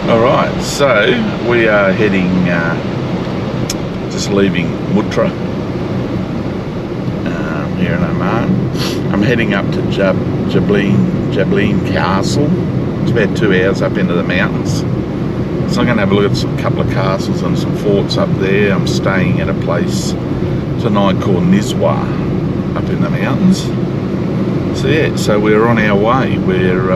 Alright, so we are heading, just leaving Mutrah here in Oman. I'm heading up to Jabreen Castle. It's about 2 hours up into the mountains. So I'm going to have a look at a couple of castles and some forts up there. I'm staying at a place tonight called Mutrah up in the mountains. So yeah, so we're on our way. We're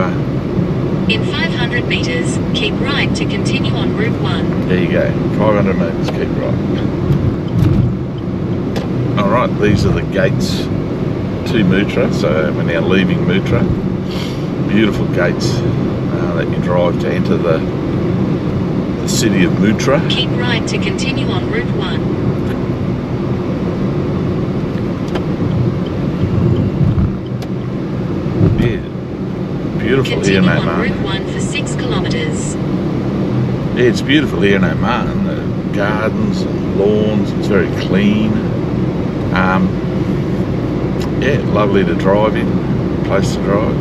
in 500 metres, keep right to continue on Route 1. There you go, 500 metres, keep right. Alright, these are the gates to Mutrah, so we're now leaving Mutrah. Beautiful gates that you drive to enter the city of Mutrah. Keep right to continue on Route 1. Yeah. Beautiful Continue here in on Oman. Route 1 for 6 kilometres. Yeah, it's beautiful here in Oman. The gardens and lawns, it's very clean. Yeah, lovely to drive in, place to drive.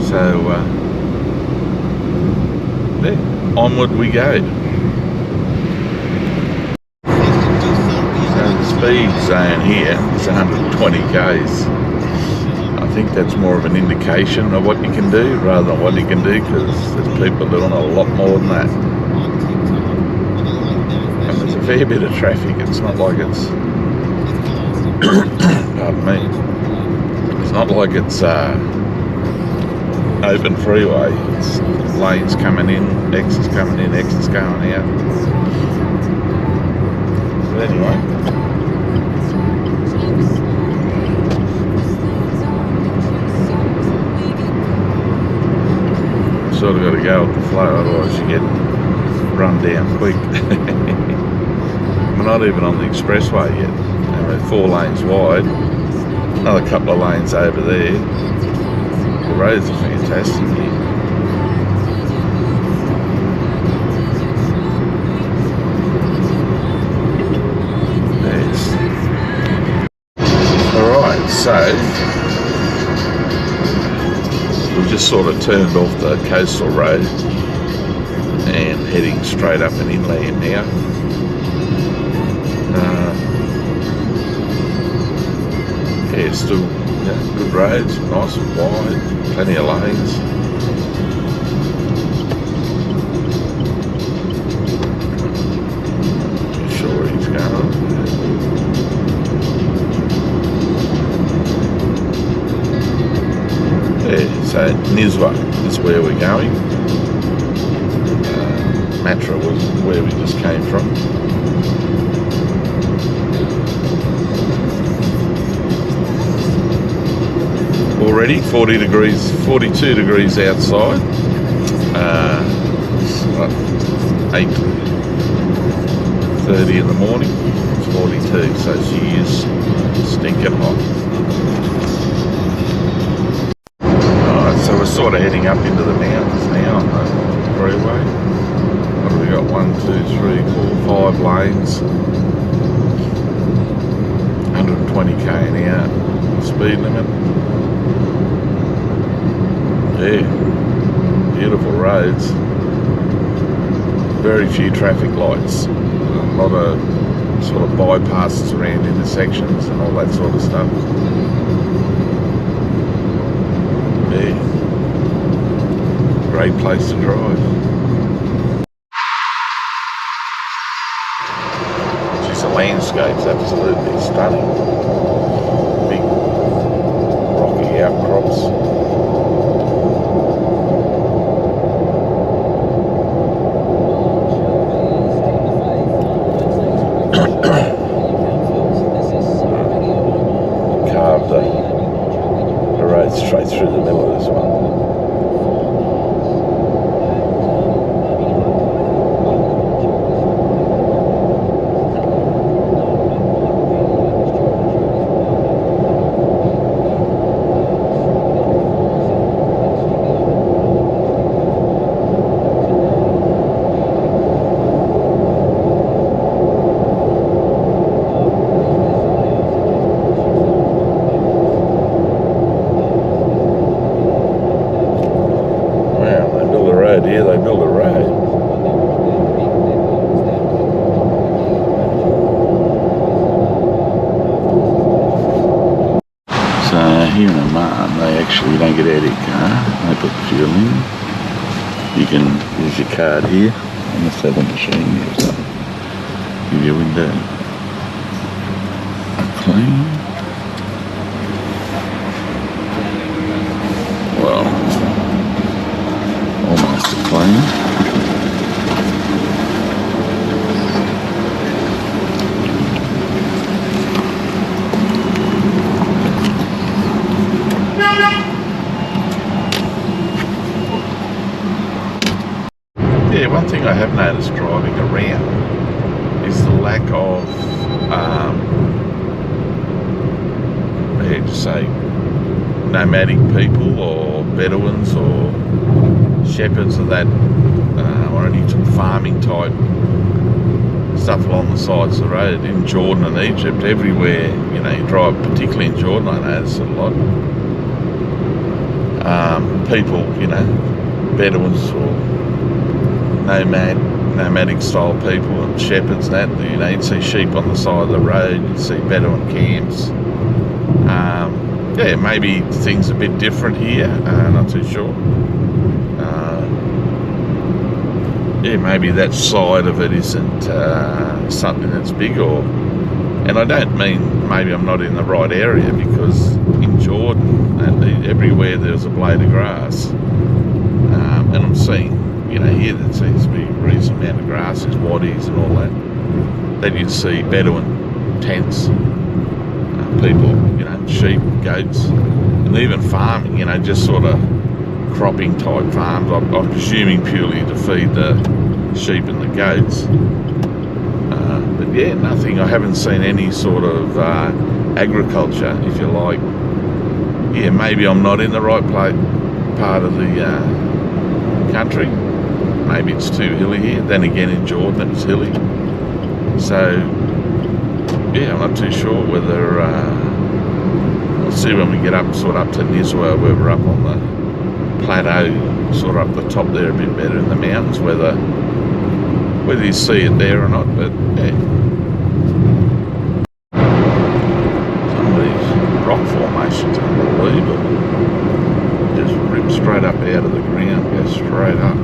So, yeah, onward we go. So the speed zone here is 120 k's. I think that's more of an indication of what you can do rather than what you can do, because there's people doing a lot more than that. And there's a fair bit of traffic. It's not like it's pardon me. It's not like it's open freeway. It's lanes coming in, exits coming in, exits going out. But anyway. Sort of got to go with the flow, otherwise you get run down quick. We're not even on the expressway yet. We're 4 lanes wide, another couple of lanes over there. The roads are fantastic here. There's... Alright, so we've just sort of turned off the coastal road and heading straight up an inland now. Yeah, still good roads, nice and wide, plenty of lanes. Not sure where he's going. Yeah, so Mutrah is where we're going. Mutrah was where we just came from. Already 40 degrees, 42 degrees outside. It's 8:30 in the morning. It's 42, so she is stinking hot. Alright, so we're sort of heading up into the mountains now on the freeway. What have we got? 1, 2, 3, 4, 5 lanes. 120k an hour speed limit. Yeah, beautiful roads, very few traffic lights, a lot of sort of bypasses around intersections and all that sort of stuff. Yeah, great place to drive. Geez, the landscape's absolutely stunning. Big rocky outcrops. The road straight through the middle of this one. fueling. You can use your card here. I must have the machine here, so give your window a clean. Well, almost a clean. Yeah, one thing I have noticed driving around is the lack of, how to say, nomadic people or Bedouins or shepherds of that, or any farming type stuff along the sides of the road in Jordan and Egypt. Everywhere, you know, you drive, particularly in Jordan, I notice it a lot. People, you know, Bedouins or nomadic style people and shepherds, that, you know, you'd see sheep on the side of the road, you'd see Bedouin camps. Yeah, maybe things a bit different here, not too sure. Yeah, maybe that side of it isn't something that's big, or, and I don't mean maybe I'm not in the right area, because in Jordan and everywhere there's a blade of grass, and I'm seeing, you know, here there seems to be a reasonable amount of grasses, waddies and all that. Then you'd see Bedouin tents, people, you know, sheep, goats, and even farming, you know, just sort of cropping type farms. I'm presuming purely to feed the sheep and the goats. But yeah, nothing. I haven't seen any sort of agriculture, if you like. Yeah, maybe I'm not in the right part of the country. Maybe it's too hilly here. Then again, in Jordan it's hilly. So yeah, I'm not too sure whether we'll see when we get up, sort of up to Nizwa, where we're up on the plateau, sort of up the top there a bit better in the mountains, whether you see it there or not. But yeah, some of these rock formations are unbelievable. Just rip straight up out of the ground, go straight up.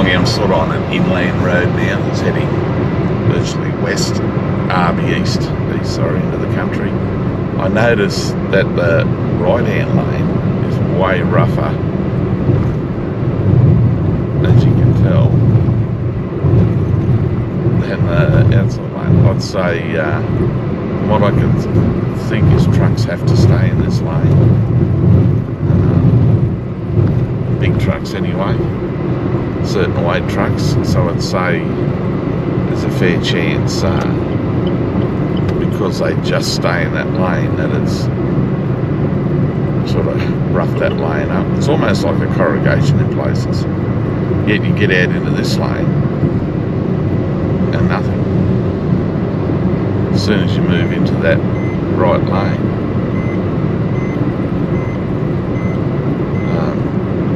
I'm sort of on an inland road now that's heading virtually west, east, into the country. I noticed that the right-hand lane is way rougher, as you can tell, than the outside lane. I'd say, from what I can think, is trucks have to stay in this lane. Big trucks anyway. Certain weight trucks, so I'd say there's a fair chance, because they just stay in that lane, that it's sort of roughed that lane up. It's almost like a corrugation in places. Yet you get out into this lane and nothing. As soon as you move into that right lane,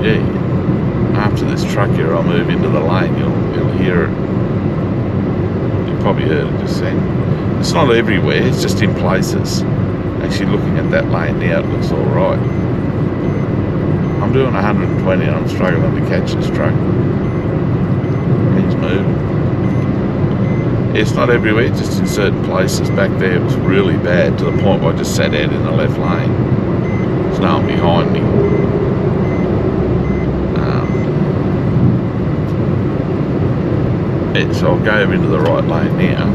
yeah. After this truck here, I'll move into the lane. You'll hear it. You probably heard it just then. It's not everywhere. It's just in places. Actually, looking at that lane now, it looks all right. I'm doing 120 and I'm struggling to catch this truck. He's moving. It's not everywhere. Just in certain places. Back there, it was really bad to the point where I just sat out in the left lane. There's no one behind me. So I'll go into the right lane now.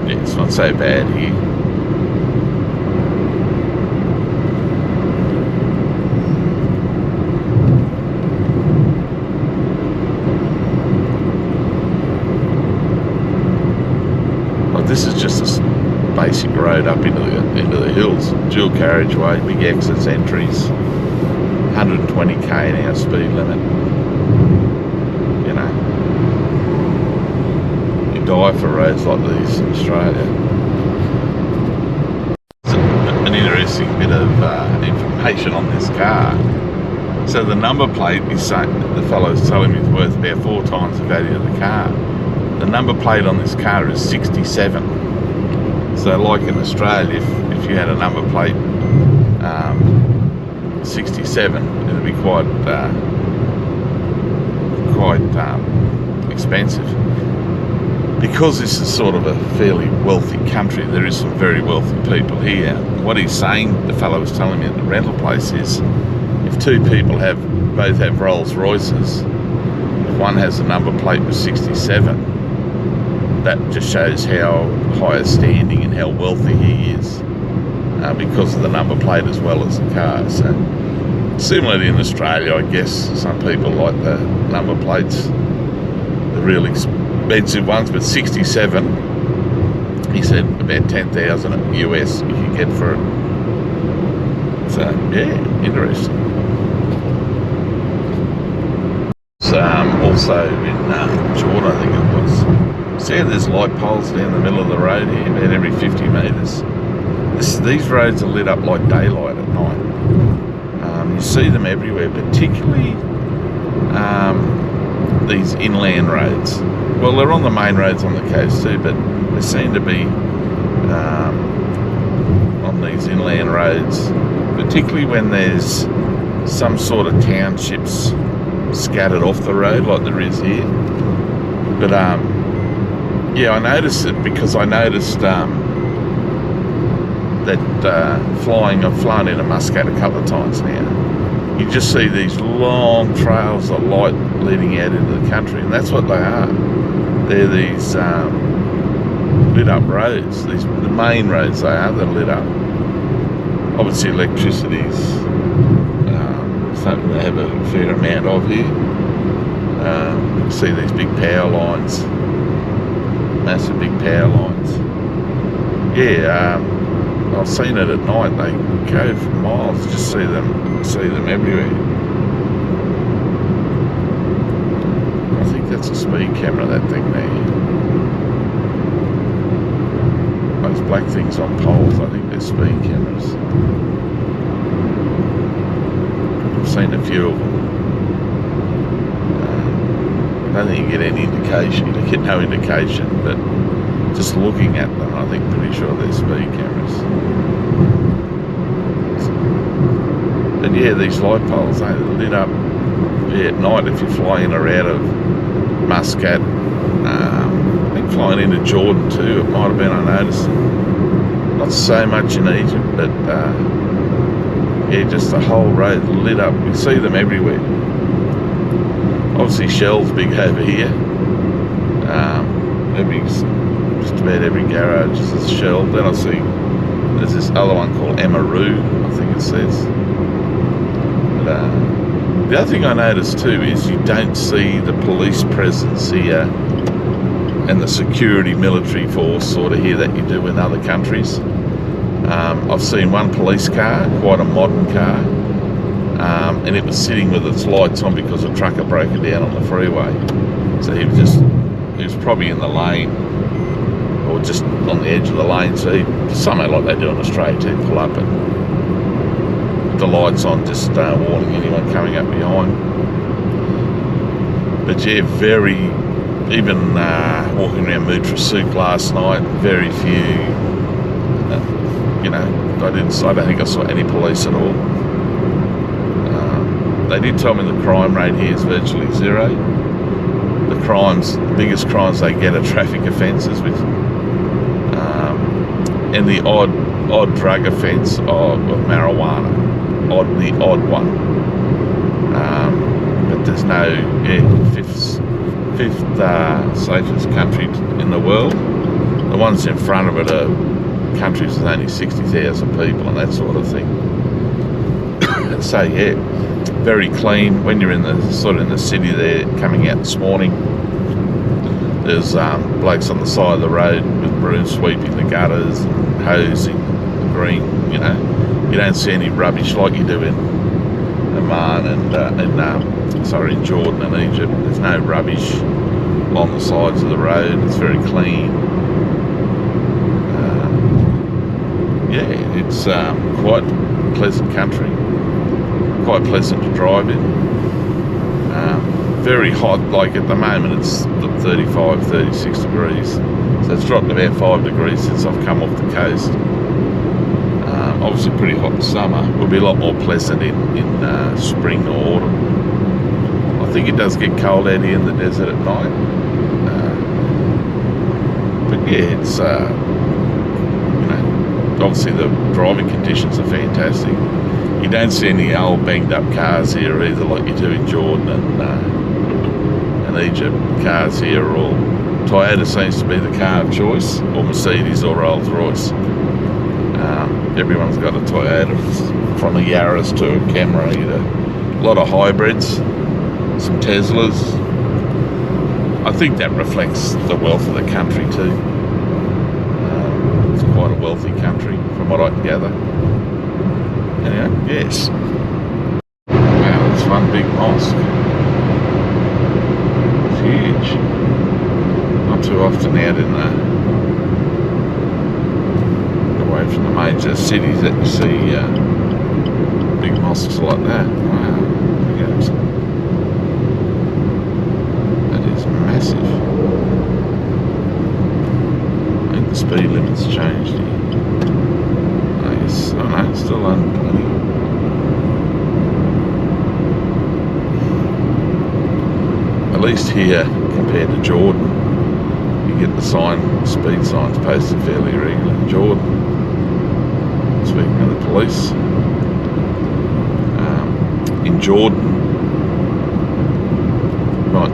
Yeah, it's not so bad here. basic road up into the hills. Dual carriageway, big exits, entries, 120k an hour speed limit. You know, you die for roads like these in Australia. It's an interesting bit of information on this car. So the number plate is saying, the fellow's telling me it's worth about 4 times the value of the car. The number plate on this car is 67. So like in Australia, if you had a number plate 67, it'd be quite expensive. Because this is sort of a fairly wealthy country, there is some very wealthy people here. What he's saying, the fellow was telling me at the rental place, is if 2 people both have Rolls Royces, if one has a number plate with 67, that just shows how high a standing and how wealthy he is, because of the number plate as well as the car. So similarly in Australia, I guess some people like the number plates, the real expensive ones, but 67, he said about 10,000 US you can get for it. So yeah, interesting. Also in Jordan, I think it was. See how there's light poles down the middle of the road here, about every 50 metres. These roads are lit up like daylight at night. You see them everywhere, particularly these inland roads. Well, they're on the main roads on the coast too, but they seem to be on these inland roads, particularly when there's some sort of townships scattered off the road like there is here. But yeah, I noticed it because I noticed that I've flown into Muscat a couple of times now. You just see these long trails of light leading out into the country, and that's what they are. They're these lit up roads, the main roads they are, they're lit up. Obviously electricity's something they have a fair amount of here. You can see these big power lines, massive big power lines. Yeah, I've seen it at night. They go for miles. Just see them everywhere. I think that's a speed camera, that thing there. Those black things on poles, I think they're speed cameras. I've seen a few of them. I don't think you get any indication. You get no indication, but just looking at them, I think pretty sure they're speed cameras. And yeah, these light poles, they lit up at night if you fly in or out of Muscat. I think flying into Jordan too, it might have been unnoticed. Not so much in Egypt, but yeah, just the whole road lit up. You see them everywhere. Obviously Shell's big over here. Just about every garage is a Shell. Then I see there's this other one called Amaru, I think it says. But the other thing I noticed too is you don't see the police presence here and the security military force sort of here that you do in other countries. I've seen one police car, quite a modern car, and it was sitting with its lights on because a trucker broke it down on the freeway. So he was probably in the lane or just on the edge of the lane. So something like they do in Australia too, pull up and the lights on, just warning anyone coming up behind. But yeah, even walking around Mutrah Souk last night, very few, I don't think I saw any police at all. They did tell me the crime rate here is virtually zero. The biggest crimes they get are traffic offences, and the odd drug offence of marijuana, the odd one. But there's no fifth safest country in the world. The ones in front of it are countries with only 60,000 people and that sort of thing. So yeah, very clean. When you're in the city there, coming out this morning, there's blokes on the side of the road with brooms sweeping the gutters and hosing the green, you know. You don't see any rubbish like you do in Oman and in Jordan and Egypt. There's no rubbish along the sides of the road. It's very clean. It's quite a pleasant country, quite pleasant to drive in. Very hot, like at the moment it's 35, 36 degrees. So it's dropped about 5 degrees since I've come off the coast. Obviously pretty hot in summer. It will be a lot more pleasant in spring or autumn. I think it does get cold out here in the desert at night. But yeah, it's, obviously the driving conditions are fantastic. You don't see any old banged up cars here either, like you do in Jordan and Egypt. Cars here are all, Toyota seems to be the car of choice, or Mercedes or Rolls Royce. Everyone's got a Toyota, from a Yaris to a Camry to a lot of hybrids, some Teslas. I think that reflects the wealth of the country too. It's quite a wealthy country from what I can gather. Anyway, yes. Wow, it's one big mosque. It's huge. Not too often out in away from the major cities that you see big mosques like that. Wow, look at it. That is massive. I think the speed limit's changed here. Oh no, it's still under 20. At least here, compared to Jordan, you get the speed signs posted fairly regularly. In Jordan, speaking of the police, in Jordan,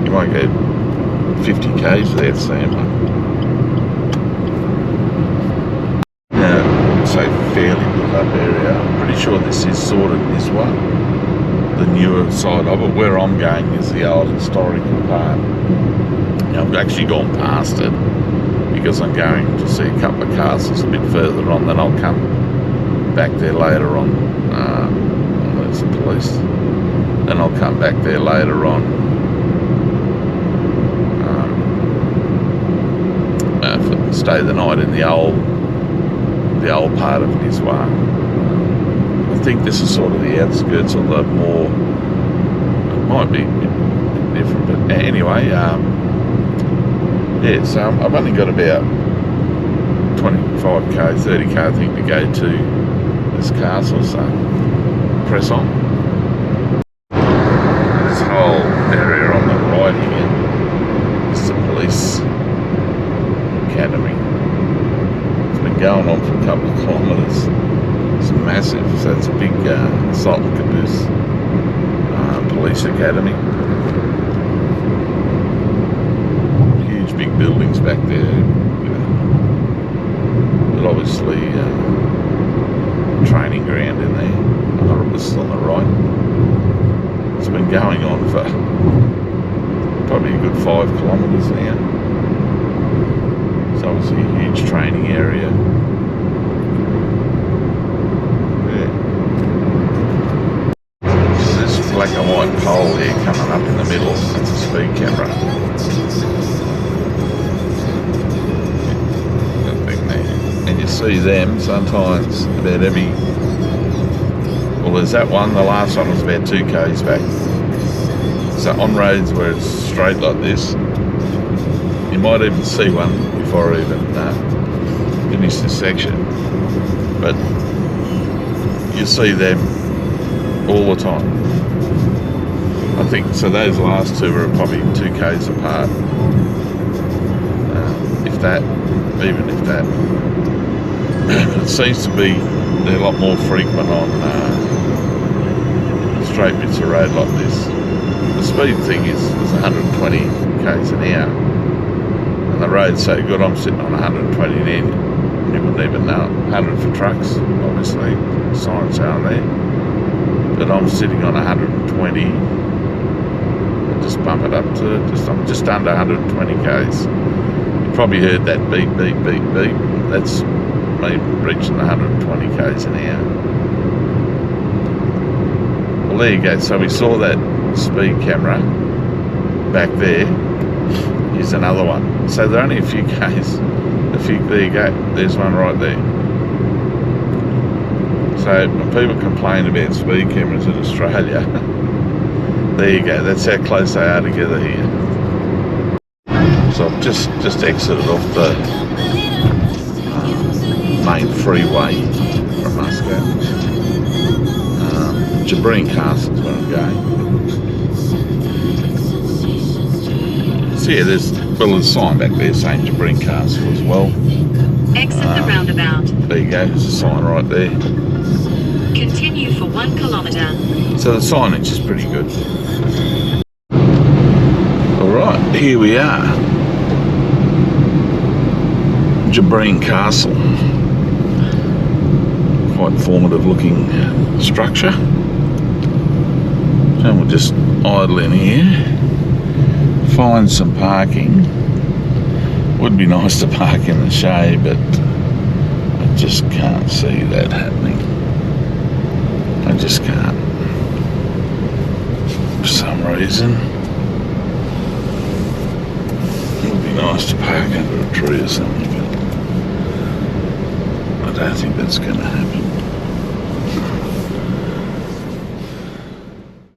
you might go 50 k's without seeing one. Fairly built up area. I'm pretty sure this is sort of this one, the newer side of it. Where I'm going is the old historical part. Now, I've actually gone past it because I'm going to see a couple of castles a bit further on. Then I'll come back there later on. There's the police. Then I'll come back there later on stay the night in the old part of Nizwa. I think this is sort of the outskirts, although more, it might be a bit different, but anyway, yeah, so I've only got about 25k, 30k I think to go to this castle, so press on. This whole area on the right here is the police academy. Going on for a couple of kilometres. It's massive, so it's a big Sultan Qaboos police academy. Huge big buildings back there, you know. But obviously training ground in there. This is on the right. It's been going on for probably a good 5 kilometres now. It's obviously a huge training area. Yeah. So this black and white pole here coming up in the middle, that's a speed camera. That thing there. And you see them sometimes about every... Well, there's that one, the last one was about 2 k's back. So on roads where it's straight like this, you might even see one before I even finish this section, but you see them all the time. I think so. Those last two are probably 2 k's apart, if that, even if that. It seems to be they're a lot more frequent on straight bits of road like this. The speed thing is 120 k's an hour. And the road's so good, I'm sitting on 120 now. You wouldn't even know it. 100 for trucks, obviously, signs are there. But I'm sitting on 120. just bump it up to I'm just under 120 k's. You probably heard that beep, beep, beep, beep. That's me reaching 120 k's an hour. Well, there you go. So we saw that speed camera back there. Here's another one. So they're only a few k's. There you go. There's one right there. So when people complain about speed cameras in Australia, there you go. That's how close they are together here. So I've just exited off the main freeway from Muscat. Jabreen Castle is where I'm going. So yeah, there's a sign back there saying Jabreen Castle as well. Exit the roundabout. There you go, there's a sign right there. Continue for 1 kilometre. So the signage is pretty good. Alright, here we are. Jabreen Castle. Quite formative looking structure. So we'll just idle in here. Find some parking. Would be nice to park in the shade, but I just can't see that happening. I just can't. For some reason. It would be nice to park under a tree or something, but I don't think that's going to happen.